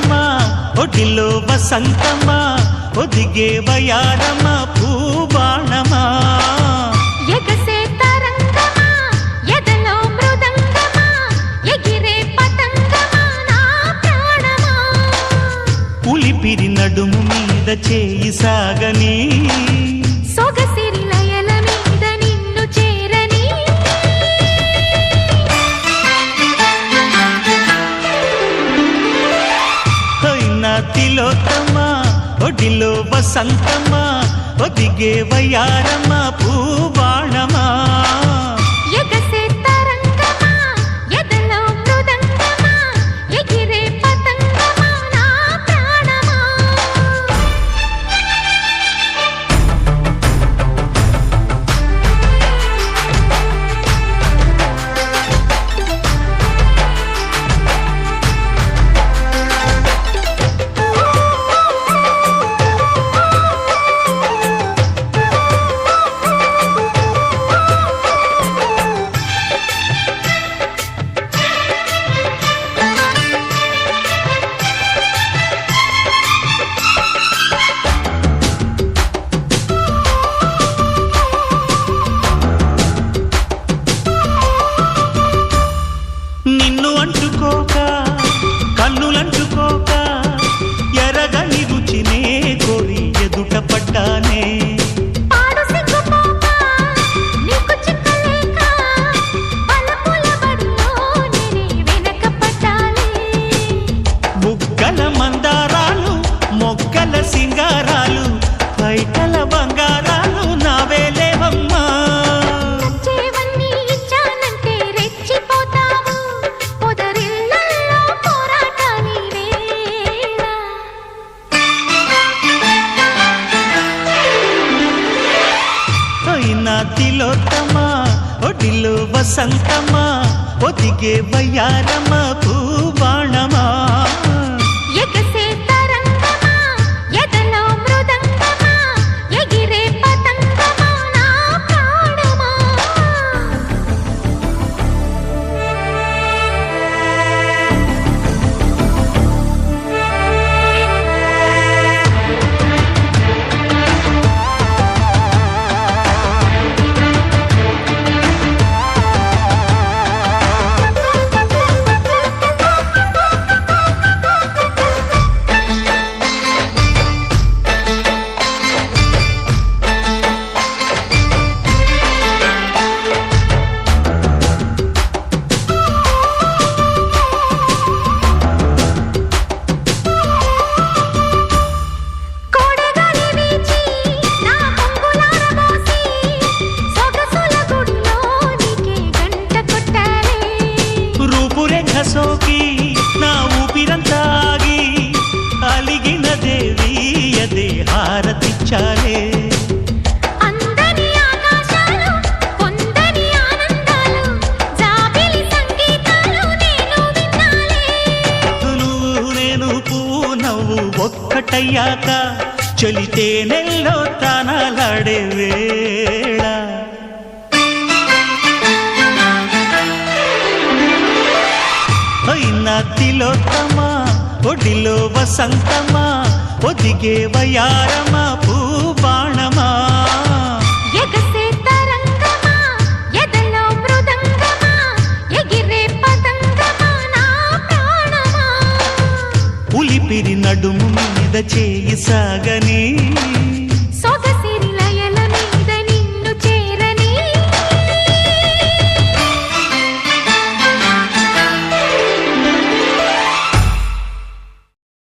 వయ్యారమ్మా ఒడిలో వసంతమా ఒదిగే వయారమ్మా పూబాణమా ఎగసే తరంగమా ఎదలో మృదంగమా ఎగిరే పతంగమా నా ప్రాణమా ఉలిపిరి నడుము మీద చేయి సాగని సొగసిరి లయల మీద నిన్ను చేరని అయినా తిలోత్తమా ఒడిలో వసంతమా ఒదిగే వయారమ్మా పూబాణమా ఎగసే తరంగమా ఎదలో మృదంగమా ఎగిరే పతంగమా నా ప్రాణమా నిన్ను అంటుకోక కన్నులంటుకోక ఎరగని రుచినే కోరి ఎదుట పడ్డానే పాడు సిగ్గుపోక నీకు చిక్కలేక పలుకుల బడిలో నేనే వెనక పడ్డాలే బుగ్గల మందారాలు మొగ్గల సింగారాలు పైటల బంగారాలు నావేలేవమ్మా నచ్చేవన్నీ ఇచ్చానంటే రెచ్చిపోతావు పొదరిళ్ళల్లో పోరాటాని వేళ అయినా తిలోత్తమా ఒడిలో వసంతమా ఒదిగే వయ్యారమ్మా పూబాణమా ఎగసే తరంగమా ఎదలో మృదంగమా ఎగిరే పతంగమా నా ప్రాణమా కోడగాలి వీచి నా పొంగులారబోసి సొగసుల గుడిలో నీకే గంట కొట్టాలే రూపురేఖ సోకి నా ఊపిరంతా ఆగి అలిగిన దేవి అదే హారతిచ్చాలే అందని ఆకాశాలు పొందని ఆనందాలు జాబిలి సంగీతాలు నేను విన్నాలే నువ్వు నేను పువ్వు నవ్వు ఒక్కటయ్యాక చలితే నెల్లో తానాలాడే వేళ అయినా తిలోత్తమా ఒడిలో వసంతమా ఒదిగే వయారమా పూబాణమా ఎగసే తరంగమా ఎదలో మృదంగమా ఎగిరే పతంగమా నా ప్రాణమా ఉలిపిరి నడుము మీద చేయి సాగని